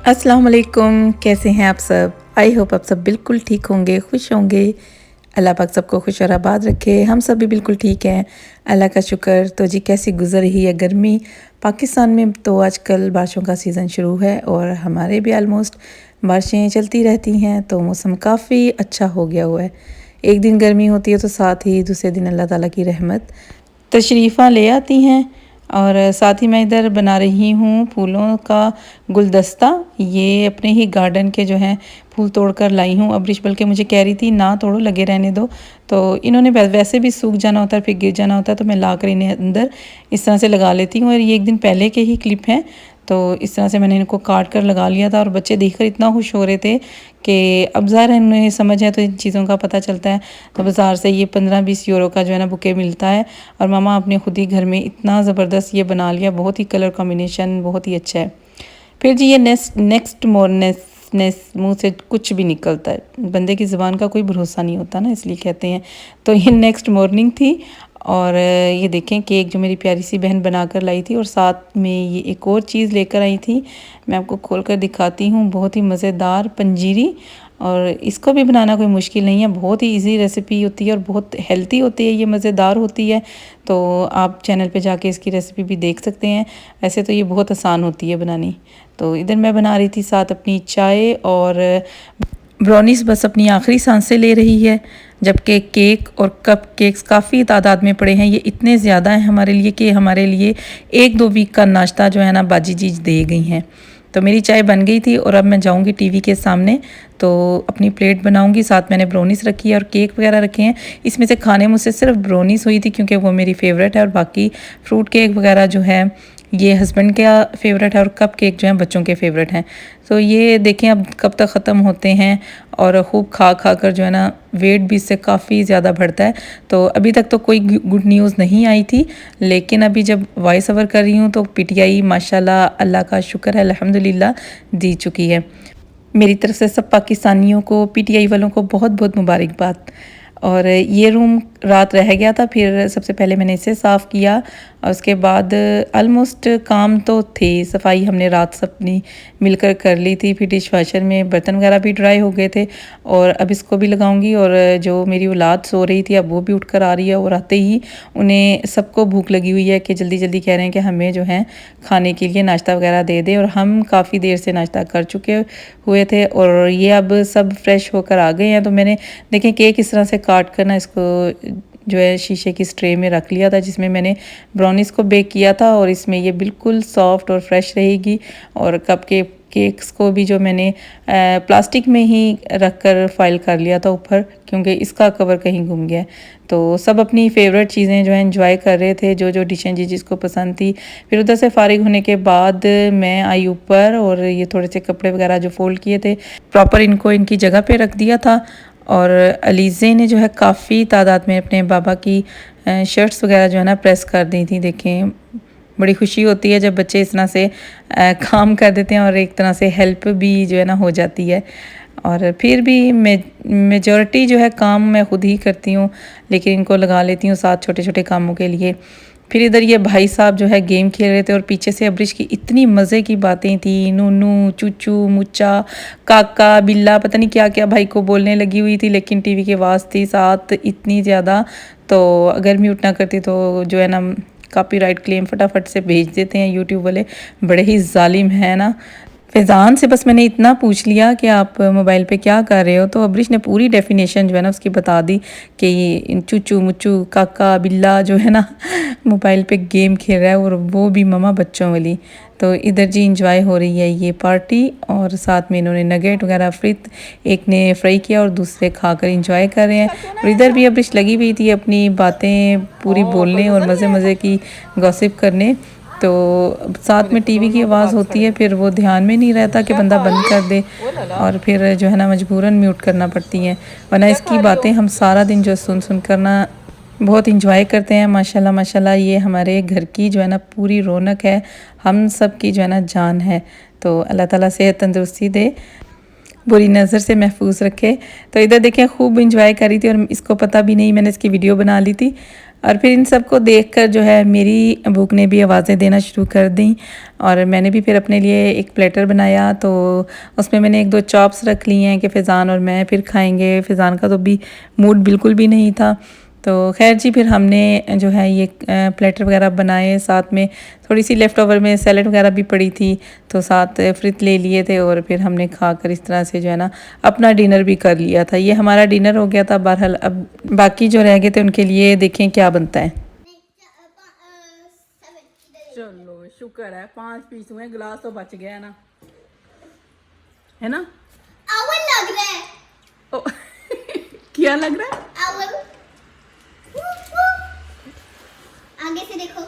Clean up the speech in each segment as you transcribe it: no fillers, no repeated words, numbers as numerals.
अस्सलाम वालेकुम, कैसे हैं आप सब। आई होप आप सब बिल्कुल ठीक होंगे, खुश होंगे। अल्लाह पाक सबको खुश और आबाद रखे। हम सब भी बिल्कुल ठीक हैं, अल्लाह का शुक्र। तो जी कैसी गुजर रही है गर्मी पाकिस्तान में। तो आजकल बारिशों का सीज़न शुरू है और हमारे भी आलमोस्ट बारिशें चलती रहती हैं, तो मौसम काफ़ी अच्छा हो गया हुआ है। एक दिन गर्मी होती है तो साथ ही दूसरे दिन अल्लाह ताला की रहमत तशरीफ़ा ले आती हैं। और साथ ही मैं इधर बना रही हूँ फूलों का गुलदस्ता। ये अपने ही गार्डन के जो हैं फूल तोड़ कर लाई हूँ। अब्रिश बल्कि मुझे कह रही थी ना तोड़ो, लगे रहने दो। तो इन्होंने वैसे भी सूख जाना होता है, फिर गिर जाना होता है, तो मैं ला कर इन्हें अंदर इस तरह से लगा लेती हूँ। और ये एक दिन पहले के ही क्लिप हैं, तो इस तरह से मैंने इनको काट कर लगा लिया था। और बच्चे देखकर इतना खुश हो रहे थे कि अब ज़ाहिर है उन्हें समझ है तो इन चीज़ों का पता चलता है। तो बाज़ार से ये 15-20 यूरो का जो है ना बुके मिलता है, और मामा आपने खुद ही घर में इतना ज़बरदस्त ये बना लिया। बहुत ही कलर कॉम्बिनेशन बहुत ही अच्छा है। फिर जी ये नेक्स्ट मुँह से कुछ भी निकलता है, बंदे की ज़ुबान का कोई भरोसा नहीं होता ना, इसलिए कहते हैं। तो ये नेक्स्ट मॉर्निंग थी। और ये देखें केक जो मेरी प्यारी सी बहन बना कर लाई थी, और साथ में ये एक और चीज़ लेकर आई थी, मैं आपको खोल कर दिखाती हूँ। बहुत ही मज़ेदार पंजीरी, और इसको भी बनाना कोई मुश्किल नहीं है, बहुत ही इजी रेसिपी होती है और बहुत हेल्दी होती है, ये मज़ेदार होती है। तो आप चैनल पे जाके इसकी रेसिपी भी देख सकते हैं। वैसे तो ये बहुत आसान होती है बनानी। तो इधर मैं बना रही थी साथ अपनी चाय, और ब्राउनीज़ बस अपनी आखिरी सांसें ले रही है, जबकि केक और कप केक्स काफ़ी तादाद में पड़े हैं। ये इतने ज़्यादा हैं हमारे लिए कि हमारे लिए 1-2 वीक का नाश्ता जो है ना बाजी चीज़ दे गई हैं। तो मेरी चाय बन गई थी और अब मैं जाऊंगी टीवी के सामने, तो अपनी प्लेट बनाऊंगी। साथ मैंने ब्राउनीज़ रखी है और केक वगैरह रखे हैं। इसमें से खाने मुझसे सिर्फ ब्राउनीज़ हुई थी क्योंकि वो मेरी फेवरेट है, और बाकी फ्रूट केक वगैरह जो है ये हस्बैंड का फेवरेट है, और कप केक जो है बच्चों के फेवरेट हैं। तो ये देखें अब कब तक ख़त्म होते हैं, और खूब खा खा कर जो है ना वेट भी इससे काफ़ी ज़्यादा बढ़ता है। तो अभी तक तो कोई गुड न्यूज़ नहीं आई थी, लेकिन अभी जब वॉइस ओवर कर रही हूँ तो पीटीआई माशाल्लाह अल्लाह का शुक्र है अल्हम्दुलिल्लाह दी चुकी है। मेरी तरफ से सब पाकिस्तानियों को, पीटीआई वालों को बहुत बहुत मुबारकबाद। और ये रूम रात रह गया था, फिर सबसे पहले मैंने इसे साफ़ किया, और उसके बाद ऑलमोस्ट काम तो थे, सफाई हमने रात सबने मिलकर कर ली थी। फिर डिश वाशर में बर्तन वगैरह भी ड्राई हो गए थे, और अब इसको भी लगाऊंगी। और जो मेरी औलाद सो रही थी अब वो भी उठकर आ रही है, और आते ही उन्हें सबको भूख लगी हुई है कि जल्दी जल्दी कह रहे हैं कि हमें जो है खाने के लिए नाश्ता वगैरह दे दे। और हम काफ़ी देर से नाश्ता कर चुके हुए थे, और ये अब सब फ्रेश होकर आ गए हैं। तो मैंने देखें केक इस तरह से काट कर ना इसको जो है शीशे की स्ट्रे में रख लिया था, जिसमें मैंने ब्राउनीज़ को बेक किया था, और इसमें ये बिल्कुल सॉफ्ट और फ्रेश रहेगी। और कप के केक्स को भी जो मैंने प्लास्टिक में ही रख कर फाइल कर लिया था ऊपर, क्योंकि इसका कवर कहीं घूम गया। तो सब अपनी फेवरेट चीज़ें जो है एंजॉय कर रहे थे, जो जो डिशें जिसको पसंद थी। फिर उधर से फारिग होने के बाद मैं आई ऊपर, और ये थोड़े से कपड़े वगैरह जो फोल्ड किए थे प्रॉपर इनको इनकी जगह पे रख दिया था। और अलीज़े ने जो है काफ़ी तादाद में अपने बाबा की शर्ट्स वगैरह जो है ना प्रेस कर दी थी। देखें बड़ी खुशी होती है जब बच्चे इस तरह से काम कर देते हैं, और एक तरह से हेल्प भी जो है ना हो जाती है। और फिर भी मेजॉरिटी जो है काम मैं खुद ही करती हूँ, लेकिन इनको लगा लेती हूँ साथ छोटे छोटे कामों के लिए। फिर इधर ये भाई साहब जो है गेम खेल रहे थे, और पीछे से अब्रिश की इतनी मज़े की बातें थी, नूनू चूचू मुच्चा काका बिल्ला पता नहीं क्या क्या भाई को बोलने लगी हुई थी। लेकिन टीवी की आवाज़ थी साथ इतनी ज़्यादा, तो अगर म्यूट ना करती तो जो है ना कॉपीराइट क्लेम फटाफट से भेज देते हैं यूट्यूब वाले, बड़े ही जालिम हैं ना। फैज़ान से बस मैंने इतना पूछ लिया कि आप मोबाइल पे क्या कर रहे हो, तो अब्रिश ने पूरी डेफिनेशन जो है ना उसकी बता दी कि ये चूचू मुच्चू काका बिल्ला जो है ना मोबाइल पे गेम खेल रहा है, और वो भी ममा बच्चों वाली। तो इधर जी इंजॉय हो रही है ये पार्टी, और साथ में इन्होंने नगेट वगैरह फ्रित एक ने फ्राई किया और दूसरे खाकर इंजॉय कर रहे हैं। और इधर भी अब्रिश लगी हुई थी अपनी बातें पूरी बोलने और मज़े मज़े की गॉसिप करने। तो साथ में टीवी की आवाज़ होती है, फिर वो ध्यान में नहीं रहता कि बंदा बंद कर दे, और फिर जो है ना मजबूरन म्यूट करना पड़ती हैं, वरना इसकी बातें हम सारा दिन जो सुन सुन करना बहुत इंजॉय करते हैं। माशाल्लाह माशाल्लाह ये हमारे घर की जो है ना पूरी रौनक है, हम सब की जो है ना जान है। तो अल्लाह ताला सेहत तंदुरुस्ती दे। बुरी नज़र से महफूज रखे। तो इधर देखें खूब इंजॉय कर रही थी और इसको पता भी नहीं मैंने इसकी वीडियो बना ली थी। और फिर इन सबको देखकर जो है मेरी बूक ने भी आवाज़ें देना शुरू कर दी और मैंने भी फिर अपने लिए एक प्लेटर बनाया। तो उसमें मैंने एक दो चॉप्स रख लिए हैं कि फ़ैज़ान और मैं फिर खाएंगे। फ़ैज़ान का तो भी मूड बिल्कुल भी नहीं था। तो खैर जी फिर हमने जो है ये प्लेटर वगैरह बनाए, साथ में थोड़ी सी लेफ़्ट ओवर में सैलड वगैरह भी पड़ी थी तो साथ फ्रित ले लिए थे और फिर हमने खाकर इस तरह से जो है ना अपना डिनर भी कर लिया था। ये हमारा डिनर हो गया था। बहरहाल अब बाकी जो रह गए थे उनके लिए देखें क्या बनता है। चलो शुक्र है 5 पीस हुए, गिलास तो बच गया है ना अवल लग रहा है। ओ, क्या लग रहा है? अवल आगे से देखो।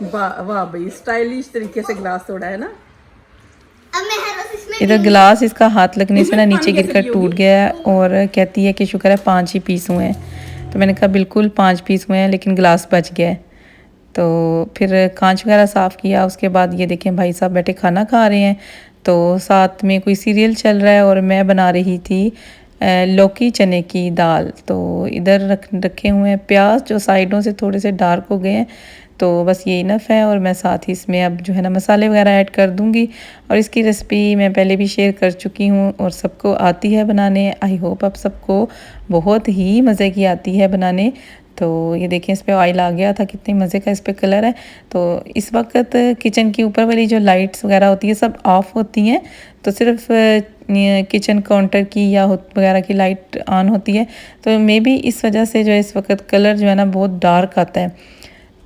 वाह वाह भाई, स्टाइलिश तरीके से गिलास तोड़ा है ना। अब मैं हर रोज इसमें इधर गिलास इसका हाथ लगने से ना नीचे गिरकर टूट गया है और कहती है कि शुक्र है 5 ही पीस हुए हैं। तो मैंने कहा बिल्कुल 5 पीस हुए हैं लेकिन गिलास बच गया है। तो फिर कांच वगैरह साफ़ किया। उसके बाद ये देखें भाई साहब बैठे खाना खा रहे हैं। तो साथ में कोई सीरियल चल रहा है और मैं बना रही थी लौकी चने की दाल। तो इधर रखे हुए हैं प्याज जो साइडों से थोड़े से डार्क हो गए हैं। तो बस ये इनफ है और मैं साथ ही इसमें अब जो है ना मसाले वगैरह ऐड कर दूंगी। और इसकी रेसिपी मैं पहले भी शेयर कर चुकी हूँ और सबको आती है बनाने। आई होप आप सबको बहुत ही मज़े की आती है बनाने। तो ये देखें इस पर ऑयल आ गया था, कितनी मज़े का इस पर कलर है। तो इस वक्त किचन की ऊपर वाली जो लाइट्स वगैरह होती है सब ऑफ़ होती हैं। तो सिर्फ किचन काउंटर की या वगैरह की लाइट ऑन होती है। तो मे बी इस वजह से जो है इस वक्त कलर जो है ना बहुत डार्क आता है।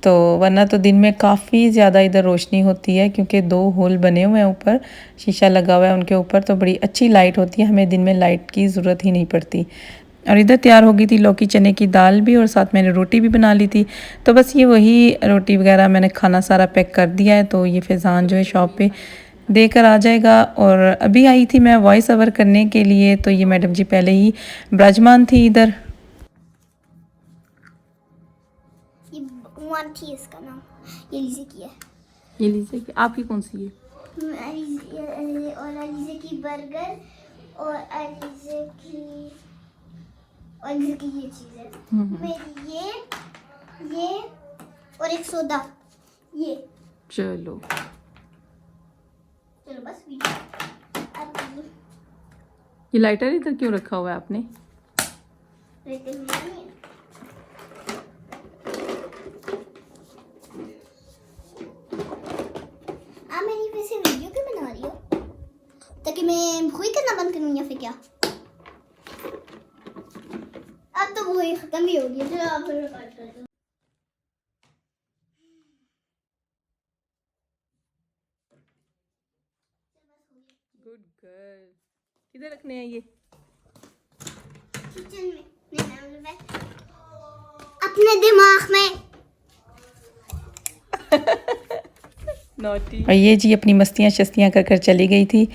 तो वरना तो दिन में काफ़ी ज़्यादा इधर रोशनी होती है क्योंकि 2 होल बने हुए हैं, ऊपर शीशा लगा हुआ है उनके ऊपर। तो बड़ी अच्छी लाइट होती है, हमें दिन में लाइट की ज़रूरत ही नहीं पड़ती। और इधर तैयार हो गई थी लौकी चने की दाल भी और साथ मैंने रोटी भी बना ली थी। तो बस ये वही रोटी वगैरह मैंने खाना सारा पैक कर दिया है। तो ये फ़ैज़ान जो है शॉप पे देकर आ जाएगा। और अभी आई थी मैं वॉइस ओवर करने के लिए। तो ये मैडम जी पहले ही विराजमान थी इधर। ये वन थी इसका नाम, ये लीजे की है। ये लीजिए कि आपकी कौन सी है? और अलीजे की बर्गर और अलीजे की ये चीज़ है। मेरी ये और एक सोदा ये। चलो बस वीडियो। ये लाइटर इधर क्यों रखा हुआ है आपने? मेरी वैसे वीडियो क्यों बना रही हो? ताकि मैं भूई करना बंद करूँ या फिर क्या? अब तो भूई खत्म भी होगी। चलो आप फिर रिकॉर्ड कर दो। Good girl. किधर रखने हैं ये? किचन में अपने दिमाग में। और ये जी अपनी मस्तियाँ शस्तियाँ कर कर चली गई थी।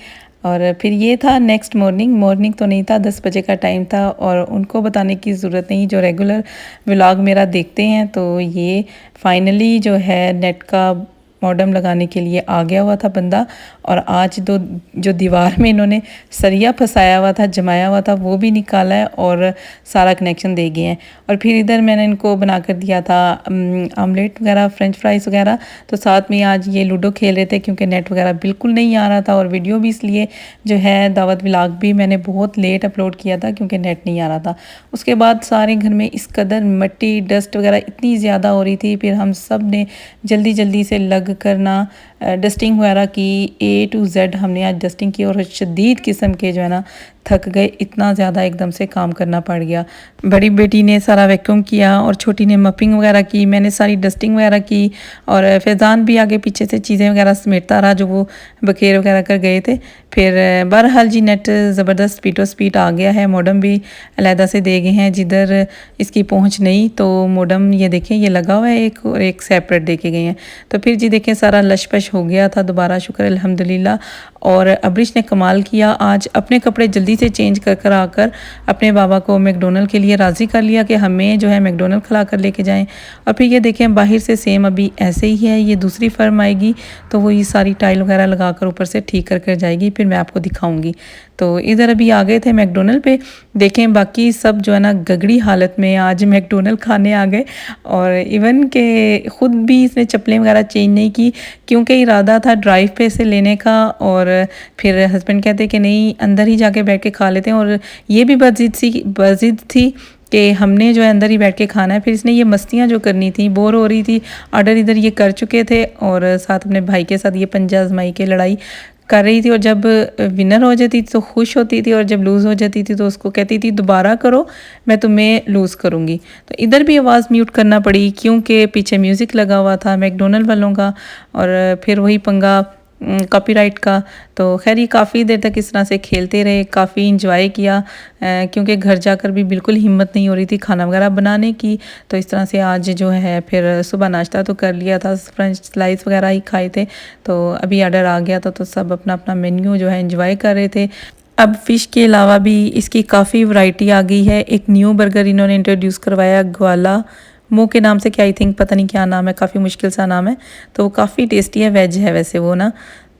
और फिर ये था नेक्स्ट मॉर्निंग तो नहीं था, 10 बजे का टाइम था। और उनको बताने की ज़रूरत नहीं, जो रेगुलर व्लॉग मेरा देखते हैं। तो ये फाइनली जो है नेट का मॉडेम लगाने के लिए आ गया हुआ था बंदा। और आज जो दीवार में इन्होंने सरिया फंसाया हुआ था, जमाया हुआ था, वो भी निकाला है और सारा कनेक्शन दे गए हैं। और फिर इधर मैंने इनको बना कर दिया था आमलेट वगैरह, फ्रेंच फ्राइज़ वगैरह। तो साथ में आज ये लूडो खेल रहे थे क्योंकि नेट वगैरह बिल्कुल नहीं आ रहा था। और वीडियो भी इसलिए जो है दावत व्लॉग भी मैंने बहुत लेट अपलोड किया था क्योंकि नेट नहीं आ रहा था। उसके बाद सारे घर में इस कदर मिट्टी डस्ट वगैरह इतनी ज़्यादा हो रही थी। फिर हम सब ने जल्दी जल्दी से लग करना डस्टिंग वगैरह की, A to Z हमने आज डस्टिंग की। और शदीद किस्म के जो है ना थक गए, इतना ज़्यादा एकदम से काम करना पड़ गया। बड़ी बेटी ने सारा वैक्यूम किया और छोटी ने मपिंग वगैरह की, मैंने सारी डस्टिंग वगैरह की। और फैज़ान भी आगे पीछे से चीज़ें वगैरह समेटता रहा जो वो बखेर वगैरह कर गए थे। फिर बहरहाल जी नेट ज़बरदस्त स्पीड आ गया है। मॉडम भी अलहदा से दे गए हैं जिधर इसकी पहुंच नहीं। तो मॉडम ये देखें ये लगा हुआ है एक, और एक सेपरेट दे के गए हैं। तो फिर जी देखें सारा लश पश कुछ हो गया था दोबारा, शुक्र अल्हम्दुलिल्लाह। और अब्रिश ने कमाल किया, आज अपने कपड़े जल्दी से चेंज कर कर आकर अपने बाबा को मैकडोनल्ड के लिए राज़ी कर लिया कि हमें जो है मैकडोनल्ड खिला कर लेके जाएं। और फिर ये देखें बाहर से सेम अभी ऐसे ही है, ये दूसरी फर्म आएगी तो वो ये सारी टाइल वगैरह लगा कर ऊपर से ठीक कर जाएगी, फिर मैं आपको दिखाऊंगी। तो इधर अभी आ गए थे मैकडोनल्ड पे, देखें बाकी सब जो है ना गगड़ी हालत में आज मैकडोनल्ड खाने आ गए। और इवन के ख़ुद भी इसने चप्पलें वगैरह चेंज नहीं की, क्योंकि इरादा था ड्राइव पे से लेने का। और फिर हस्बैंड कहते कि नहीं अंदर ही जाके बैठ के खा लेते हैं। और ये भी बज़िद थी कि हमने जो है अंदर ही बैठ के खाना है। फिर इसने ये मस्तियाँ जो करनी थी, बोर हो रही थी, ऑर्डर इधर ये कर चुके थे और साथ अपने भाई के साथ ये पंजा आजमाई के लड़ाई कर रही थी। और जब विनर हो जाती थी तो खुश होती थी, और जब लूज़ हो जाती थी तो उसको कहती थी दोबारा करो, मैं तुम्हें लूज़ करूँगी। तो इधर भी आवाज़ म्यूट करना पड़ी क्योंकि पीछे म्यूज़िक लगा हुआ था मैकडोनल्ड वालों का, और फिर वही पंगा कॉपीराइट का। तो खैर ये काफ़ी देर तक इस तरह से खेलते रहे, काफ़ी इंजॉय किया, क्योंकि घर जाकर भी बिल्कुल हिम्मत नहीं हो रही थी खाना वगैरह बनाने की। तो इस तरह से आज जो है फिर सुबह नाश्ता तो कर लिया था, फ्रेंच स्लाइस वगैरह ही खाए थे। तो अभी ऑर्डर आ गया था तो सब अपना अपना मेन्यू जो है इंजॉय कर रहे थे। अब फ़िश के अलावा भी इसकी काफ़ी वैरायटी आ गई है। एक न्यू बर्गर इन्होंने इंट्रोड्यूस करवाया, ग्वाला मुँह के नाम से, क्या आई थिंक पता नहीं क्या नाम है, काफ़ी मुश्किल सा नाम है। तो वो काफ़ी टेस्टी है, वेज है वैसे वो ना।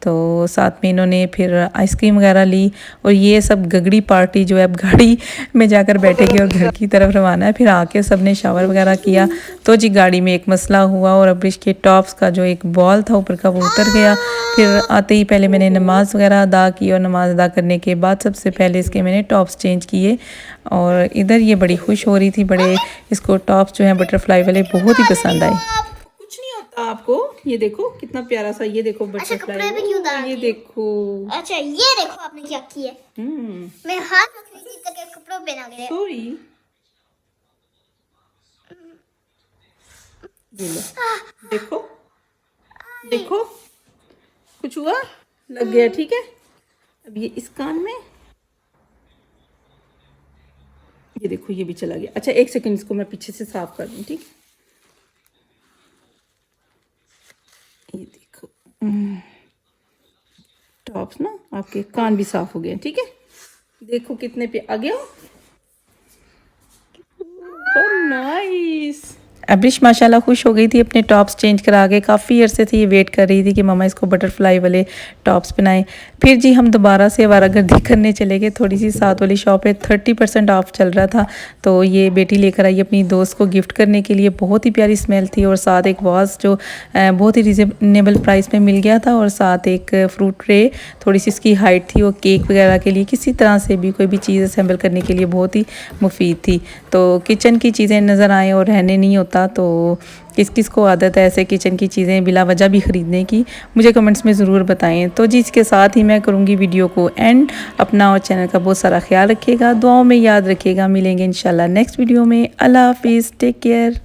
तो साथ में इन्होंने फिर आइसक्रीम वगैरह ली। और ये सब गगड़ी पार्टी जो है अब गाड़ी में जाकर बैठेगी और घर की तरफ रवाना है। फिर आके सब ने शावर वगैरह किया। तो जी गाड़ी में एक मसला हुआ और अब्रिश के टॉप्स का जो एक बॉल था ऊपर का वो उतर गया। फिर आते ही पहले मैंने नमाज़ वगैरह अदा की, और नमाज़ अदा करने के बाद सबसे पहले इसके मैंने टॉप्स चेंज किए। और इधर ये बड़ी खुश हो रही थी, बड़े इसको टॉप्स जो हैं बटरफ्लाई वाले बहुत ही पसंद आए। कुछ नहीं होता आपको, ये देखो कितना प्यारा सा, ये देखो अच्छा, बटरफ्लाई, कपड़े पे क्यों डाल ये रही हो? देखो। अच्छा ये देखो आपने क्या किया। मैं हाथ रख रही थी ताकि कपड़ों पे ना गिरे। सॉरी, ये लो, देखो देखो कुछ हुआ, लग गया, ठीक है। अब ये इस कान में, ये देखो ये भी चला गया। अच्छा एक सेकंड, इसको मैं पीछे से साफ कर दूं, ठीक है। ये देखो टॉप्स ना आपके कान भी साफ हो गए, ठीक है। देखो कितने पे आ गया, नाइस। अब्रिश माशाल्लाह खुश हो गई थी अपने टॉप्स चेंज करा के, काफ़ी अरसे से ये वेट कर रही थी कि मम्मा इसको बटरफ्लाई वाले टॉप्स पहनाएं। फिर जी हम दोबारा से आवारागर्दी करने चले गए, थोड़ी सी साथ वाली शॉप है, 30% ऑफ चल रहा था। तो ये बेटी लेकर आई अपनी दोस्त को गिफ्ट करने के लिए, बहुत ही प्यारी स्मेल थी। और साथ एक वॉज जो बहुत ही रिजनेबल प्राइस में मिल गया था, और साथ एक फ्रूट ट्रे, थोड़ी सी इसकी हाइट थी, वो केक वगैरह के लिए, किसी तरह से भी कोई भी चीज़ असेंबल करने के लिए बहुत ही मुफीद थी। तो किचन की चीज़ें नज़र आएँ और रहने नहीं होता, तो किस किस को आदत है ऐसे किचन की चीज़ें बिला वजह भी ख़रीदने की, मुझे कमेंट्स में ज़रूर बताएं। तो जी इसके साथ ही मैं करूँगी वीडियो को एंड। अपना और चैनल का बहुत सारा ख्याल रखिएगा, दुआओं में याद रखिएगा। मिलेंगे इंशाल्लाह नेक्स्ट वीडियो में। अल्लाह हाफिज़, टेक केयर।